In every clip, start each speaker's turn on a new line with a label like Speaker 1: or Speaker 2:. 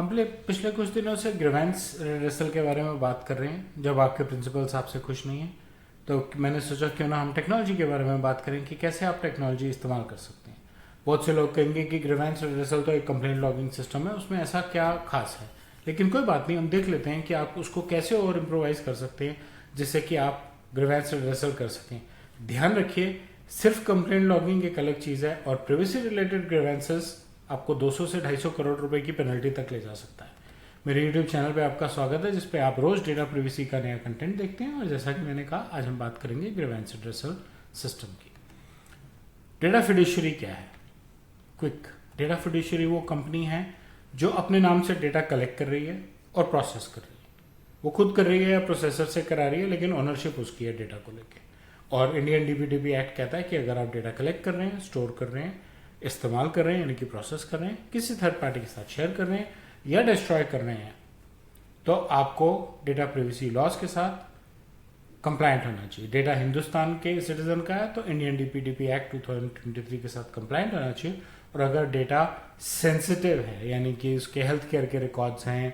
Speaker 1: हम पिछले कुछ दिनों से ग्रीवेंस रिड्रेसल के बारे में बात कर रहे हैं। जब आपके प्रिंसिपल्स आपसे खुश नहीं हैं तो मैंने सोचा क्यों ना हम टेक्नोलॉजी के बारे में बात करें कि कैसे आप टेक्नोलॉजी इस्तेमाल कर सकते हैं। बहुत से लोग कहेंगे कि ग्रीवेंस रिड्रेसल तो एक कंप्लेंट लॉगिंग सिस्टम है, उसमें ऐसा क्या खास है। लेकिन कोई बात नहीं, हम देख लेते हैं कि आप उसको कैसे और इम्प्रोवाइज कर सकते हैं जिससे कि आप ग्रीवेंस रिड्रेसल कर सकें। ध्यान रखिए, सिर्फ कंप्लेंट लॉगिंग एक अलग चीज़ है और प्रिवेसी रिलेटेड ग्रीवेंसेस आपको 200 से 250 करोड़ रुपए की पेनल्टी तक ले जा सकता है। मेरे यूट्यूब चैनल पे आपका स्वागत है, जिस पे आप रोज डेटा प्रिवेसी का नया कंटेंट देखते हैं। और जैसा कि मैंने कहा, आज हम बात करेंगे ग्रीवेंस रिड्रेसल सिस्टम की। डेटा फिड्यूशियरी क्या है? क्विक, डेटा फिड्यूशियरी वो कंपनी है जो अपने नाम से डेटा कलेक्ट कर रही है और प्रोसेस कर रही है। वो खुद कर रही है या प्रोसेसर से करा रही है, लेकिन ओनरशिप उसकी है डेटा को लेके। और इंडियन डीपीडीपी एक्ट कहता है कि अगर आप डेटा कलेक्ट कर रहे हैं, स्टोर कर रहे हैं, इस्तेमाल कर रहे हैं, यानी कि प्रोसेस कर रहे हैं, किसी थर्ड पार्टी के साथ शेयर कर रहे हैं या डिस्ट्रॉय कर रहे हैं, तो आपको डेटा प्रिवेसी लॉज के साथ कंप्लायंट होना चाहिए। डेटा हिंदुस्तान के सिटीजन का है तो इंडियन डीपीडीपी एक्ट 2023 के साथ कंप्लायंट होना चाहिए। और अगर डेटा सेंसिटिव है, यानी कि उसके हेल्थ केयर के रिकॉर्ड्स हैं,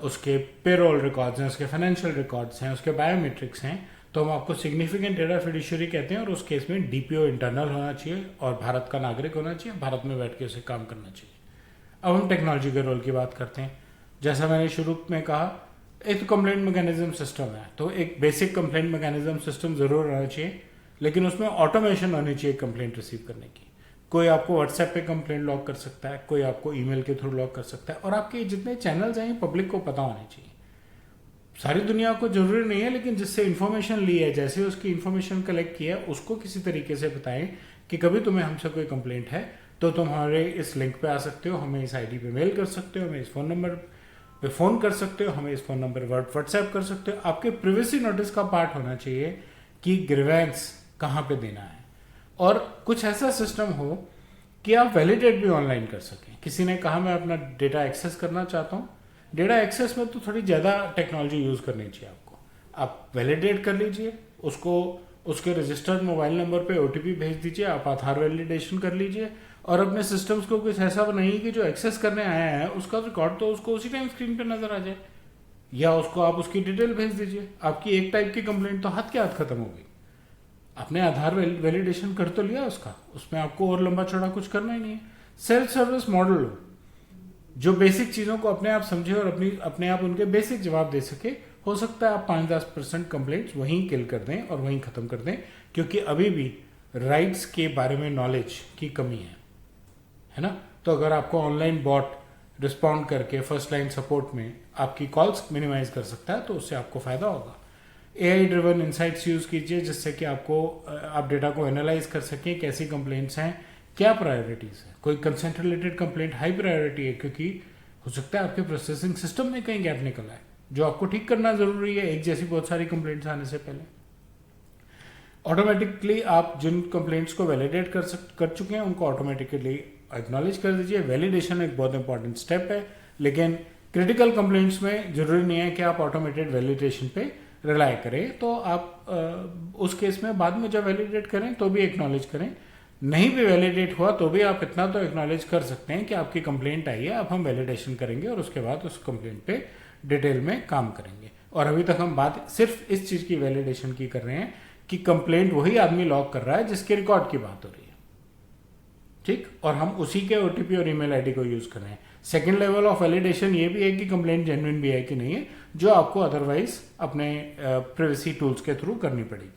Speaker 1: उसके पेरोल रिकॉर्ड्स हैं, उसके फाइनेंशियल रिकॉर्ड्स हैं, उसके बायोमेट्रिक्स हैं, तो हम आपको सिग्निफिकेंट डेटा फिड्यूशियरी कहते हैं। और उस केस में डीपीओ इंटरनल होना चाहिए और भारत का नागरिक होना चाहिए, भारत में बैठ के उसे काम करना चाहिए। अब हम टेक्नोलॉजी के रोल की बात करते हैं। जैसा मैंने शुरू में कहा, एक तो कंप्लेंट मैकेनिज्म सिस्टम है, तो एक बेसिक कंप्लेंट मैकेनिज्म सिस्टम जरूर रहना चाहिए, लेकिन उसमें ऑटोमेशन होनी चाहिए कंप्लेंट रिसीव करने की। कोई आपको व्हाट्सएप पे कंप्लेंट लॉग कर सकता है, कोई आपको ईमेल के थ्रू लॉग कर सकता है, और आपके जितने चैनल्स हैं पब्लिक को पता होने चाहिए। सारी दुनिया को जरूरी नहीं है, लेकिन जिससे इन्फॉर्मेशन ली है, जैसे उसकी इन्फॉर्मेशन कलेक्ट की है, उसको किसी तरीके से बताएं कि कभी तुम्हें हमसे कोई कंप्लेंट है तो तुम हमारे इस लिंक पे आ सकते हो, हमें इस आईडी पे मेल कर सकते हो, हमें इस फोन नंबर पे फ़ोन कर सकते हो, हमें इस फ़ोन नंबर व्हाट्सएप कर सकते हो। आपके प्रिवेसी नोटिस का पार्ट होना चाहिए कि ग्रीवेंस कहाँ पे देना है, और कुछ ऐसा सिस्टम हो कि आप वैलिडेट भी ऑनलाइन कर सकें। किसी ने कहा मैं अपना डेटा एक्सेस करना चाहता हूँ, डेटा एक्सेस में तो थोड़ी ज़्यादा टेक्नोलॉजी यूज़ करनी चाहिए आपको। आप वैलिडेट कर लीजिए उसको, उसके रजिस्टर्ड मोबाइल नंबर पे ओटीपी भेज दीजिए, आप आधार वैलिडेशन कर लीजिए, और अपने सिस्टम्स को कुछ ऐसा बनाइए कि जो एक्सेस करने आया है उसका रिकॉर्ड तो उसको उसी टाइम स्क्रीन पे नजर आ जाए, या उसको आप उसकी डिटेल भेज दीजिए। आपकी एक टाइप की कंप्लेंट तो हाथ के हाथ खत्म हो गई। आपने आधार वैलिडेशन कर तो लिया उसका, उसमें आपको और लंबा चौड़ा कुछ करना ही नहीं है। सेल्फ सर्विस मॉडल जो बेसिक चीज़ों को अपने आप समझे और अपने आप उनके बेसिक जवाब दे सके। हो सकता है आप 5-10% कंप्लेंट्स वहीं किल कर दें और वहीं ख़त्म कर दें, क्योंकि अभी भी राइट्स के बारे में नॉलेज की कमी है ना। तो अगर आपको ऑनलाइन बॉट रिस्पॉन्ड करके फर्स्ट लाइन सपोर्ट में आपकी कॉल्स मिनिमाइज कर सकता है, तो उससे आपको फ़ायदा होगा। AI ड्रिवन इंसाइट्स यूज़ कीजिए, जिससे कि आप डेटा को एनालाइज कर सकें, कैसी कंप्लेंट्स हैं, क्या प्रायोरिटीज़ है। कोई consent related complaint high priority है, क्योंकि हो सकता है आपके प्रोसेसिंग सिस्टम में कहीं गैप निकला है जो आपको ठीक करना ज़रूरी है, एक जैसी बहुत सारी कंप्लेंट्स आने से पहले। ऑटोमेटिकली आप जिन कंप्लेंट्स को वैलिडेट कर चुके हैं उनको ऑटोमेटिकली एक्नॉलेज कर दीजिए। वैलिडेशन एक बहुत इंपॉर्टेंट स्टेप है, लेकिन क्रिटिकल कंप्लेंट्स में जरूरी नहीं है कि आप ऑटोमेटेड वैलिडेशन पे रिलाई करें। तो आप उस केस में बाद में जब वैलिडेट करें तो भी एक्नॉलेज करें। नहीं भी वैलिडेट हुआ तो भी आप इतना तो एक्नॉलेज कर सकते हैं कि आपकी कंप्लेंट आई है, अब हम वैलिडेशन करेंगे और उसके बाद उस कंप्लेंट पे डिटेल में काम करेंगे। और अभी तक हम बात सिर्फ इस चीज़ की वैलिडेशन की कर रहे हैं कि कंप्लेंट वही आदमी लॉग कर रहा है जिसके रिकॉर्ड की बात हो रही है, ठीक, और हम उसी के ओटीपी और ईमेल आईडी को यूज कर रहे हैं। सेकंड लेवल ऑफ वैलिडेशन ये भी है कि कंप्लेंट जेन्युइन भी है कि नहीं है, जो आपको अदरवाइज अपने प्रिवेसी टूल्स के थ्रू करनी पड़ेगी।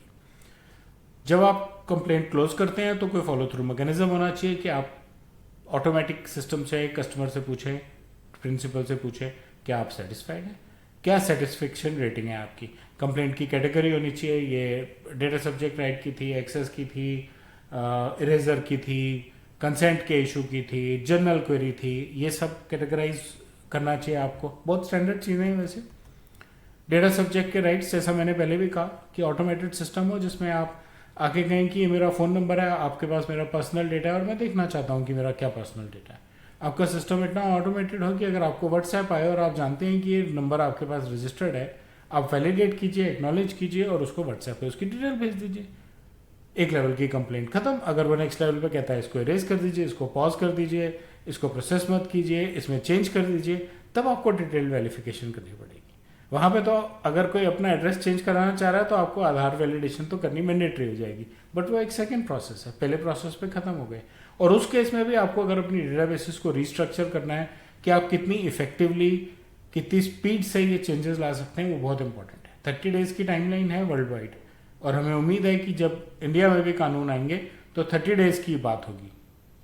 Speaker 1: जब आप कंप्लेंट क्लोज करते हैं तो कोई फॉलो थ्रू मैकेनिज्म होना चाहिए कि आप ऑटोमेटिक सिस्टम से कस्टमर से पूछें, प्रिंसिपल से पूछें क्या आप सेटिस्फाइड हैं, क्या सेटिस्फेक्शन रेटिंग है आपकी। कंप्लेंट की कैटेगरी होनी चाहिए, ये डेटा सब्जेक्ट राइट की थी, एक्सेस की थी, इरेजर की थी, कंसेंट के इशू की थी, जर्नल क्वेरी थी, ये सब कैटेगराइज करना चाहिए आपको। बहुत स्टैंडर्ड चीज़ें हैं वैसे। डेटा सब्जेक्ट के राइट्स, जैसा मैंने पहले भी कहा कि ऑटोमेटेड सिस्टम हो जिसमें आप आके कहें कि ये मेरा फ़ोन नंबर है, आपके पास मेरा पर्सनल डेटा है और मैं देखना चाहता हूँ कि मेरा क्या पर्सनल डेटा है। आपका सिस्टम इतना ऑटोमेटेड हो कि अगर आपको व्हाट्सएप आए और आप जानते हैं कि ये नंबर आपके पास रजिस्टर्ड है, आप वैलिडेट कीजिए, एक्नॉलेज कीजिए और उसको व्हाट्सएप पे उसकी डिटेल भेज दीजिए। एक लेवल की कंप्लेंट खत्म। अगर वो नेक्स्ट लेवल पे कहता है इसको इरेज कर दीजिए, इसको पॉज कर दीजिए, इसको प्रोसेस मत कीजिए, इसमें चेंज कर दीजिए, तब आपको डिटेल वेरिफिकेशन करनी पड़ेगी। वहाँ पे तो अगर कोई अपना एड्रेस चेंज कराना चाह रहा है तो आपको आधार वैलिडेशन तो करनी मैंडेटरी हो जाएगी, बट वो एक सेकंड प्रोसेस है, पहले प्रोसेस पे खत्म हो गए। और उस केस में भी आपको अगर अपनी डेटाबेसिस को रिस्ट्रक्चर करना है कि आप कितनी इफेक्टिवली, कितनी स्पीड से ये चेंजेस ला सकते हैं, वो बहुत इंपॉर्टेंट है। 30 डेज की टाइमलाइन है वर्ल्ड वाइड, और हमें उम्मीद है कि जब इंडिया में भी कानून आएंगे तो 30 डेज की बात होगी,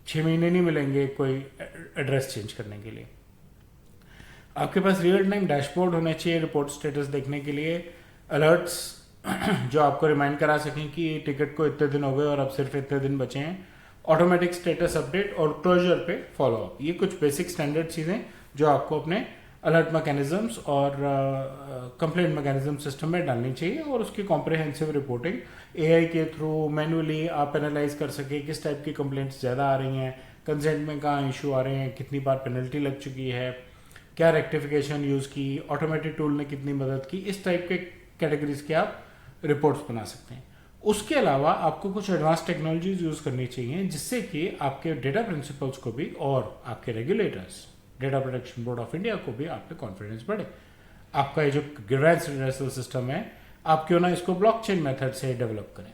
Speaker 1: 6 महीने नहीं मिलेंगे कोई एड्रेस चेंज करने के लिए। आपके पास रियल टाइम डैशबोर्ड होना चाहिए रिपोर्ट स्टेटस देखने के लिए, अलर्ट्स जो आपको रिमाइंड करा सकें कि टिकट को इतने दिन हो गए और अब सिर्फ इतने दिन बचे हैं, ऑटोमेटिक स्टेटस अपडेट और क्लोजर पे फॉलो अप। ये कुछ बेसिक स्टैंडर्ड चीज़ें जो आपको अपने अलर्ट मैकेनिज्म्स और कंप्लेंट मैकेनिज्म सिस्टम में डालनी चाहिए, और उसकी कॉम्प्रिहेंसिव रिपोर्टिंग एआई के थ्रू मैनुअली आप एनालाइज कर सके किस टाइप की कंप्लेंट्स ज़्यादा आ रही हैं, कंसेंट में कहाँ इशू आ रहे हैं, कितनी बार पेनल्टी लग चुकी है, क्या रेक्टिफिकेशन यूज़ की, ऑटोमेटिक टूल ने कितनी मदद की, इस टाइप के कैटेगरीज के आप रिपोर्ट्स बना सकते हैं। उसके अलावा आपको कुछ एडवांस टेक्नोलॉजीज यूज़ करनी चाहिए जिससे कि आपके डेटा प्रिंसिपल्स को भी और आपके regulators, data protection board of India को भी आप पे कॉन्फिडेंस बढ़े। आपका ये जो ग्रीवेंस रिड्रेसल सिस्टम है, आप क्यों ना इसको ब्लॉकचेन मेथड से डेवलप करें,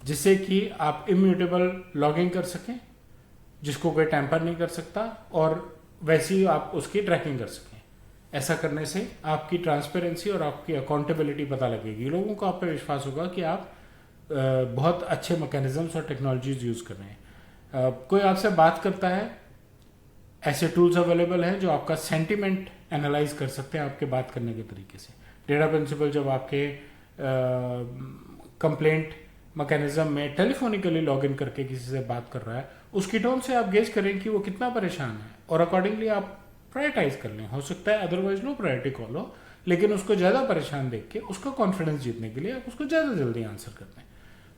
Speaker 1: जिससे कि आप इम्यूटेबल लॉगिंग कर सकें, जिसको कोई टैंपर नहीं कर सकता, और वैसे ही आप उसकी ट्रैकिंग कर सकें। ऐसा करने से आपकी ट्रांसपेरेंसी और आपकी अकाउंटेबिलिटी पता लगेगी, लोगों को आप पे विश्वास होगा कि आप बहुत अच्छे मैकेनिज्म्स और टेक्नोलॉजीज यूज़ कर रहे हैं। कोई आपसे बात करता है, ऐसे टूल्स अवेलेबल हैं जो आपका सेंटिमेंट एनालाइज कर सकते हैं आपके बात करने के तरीके से। डेटा प्रिंसिपल जब आपके कंप्लेंट मैकेनिज्म में टेलीफोनिकली लॉगिन करके किसी से बात कर रहा है, उसकी टोन से आप गेज करें कि वो कितना परेशान है, और अकॉर्डिंगली आप प्रायोरिटाइज कर लें। हो सकता है अदरवाइज लो प्रायोरिटी कॉल हो, लेकिन उसको ज़्यादा परेशान देख के उसका कॉन्फिडेंस जीतने के लिए आप उसको ज़्यादा जल्दी आंसर कर दें।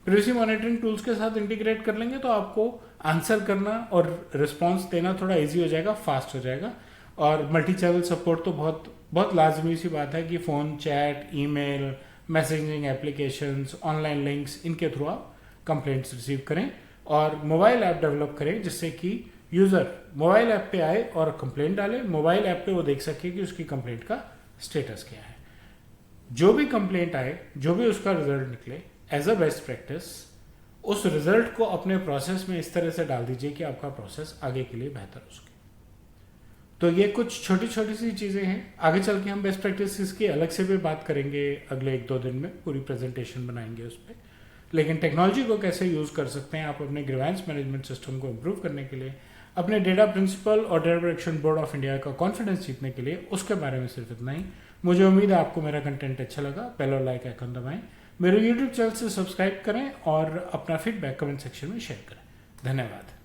Speaker 1: प्राइवेसी मॉनिटरिंग टूल्स के साथ इंटीग्रेट कर लेंगे तो आपको आंसर करना और रिस्पॉन्स देना थोड़ा ईजी हो जाएगा, फास्ट हो जाएगा। और मल्टी चैनल सपोर्ट तो बहुत बहुत लाजमी सी बात है कि phone, chat, email, messaging applications, online links, इनके थ्रू आप कंप्लेंट्स रिसीव करें, और मोबाइल ऐप डेवलप करें जिससे कि यूज़र मोबाइल ऐप पे आए और कंप्लेंट डाले, मोबाइल ऐप पे वो देख सके कि उसकी कंप्लेंट का स्टेटस क्या है। जो भी कंप्लेंट आए, जो भी उसका रिजल्ट निकले, एज अ बेस्ट प्रैक्टिस उस रिजल्ट को अपने प्रोसेस में इस तरह से डाल दीजिए कि आपका प्रोसेस आगे के लिए बेहतर हो सके। तो ये कुछ छोटी छोटी सी चीज़ें हैं। आगे चल के हम बेस्ट प्रैक्टिस की अलग से भी बात करेंगे, अगले 1-2 दिन में पूरी प्रेजेंटेशन बनाएंगे उस पर। लेकिन टेक्नोलॉजी को कैसे यूज़ कर सकते हैं आप अपने ग्रीवेंस मैनेजमेंट सिस्टम को इम्प्रूव करने के लिए, अपने डेटा प्रिंसिपल और data protection board of India का कॉन्फिडेंस जीतने के लिए, उसके बारे में सिर्फ इतना ही। मुझे उम्मीद है आपको मेरा कंटेंट अच्छा लगा। पहले लाइक आइकन दबाएं, मेरे यूट्यूब चैनल से सब्सक्राइब करें और अपना फीडबैक कमेंट सेक्शन में शेयर करें। धन्यवाद।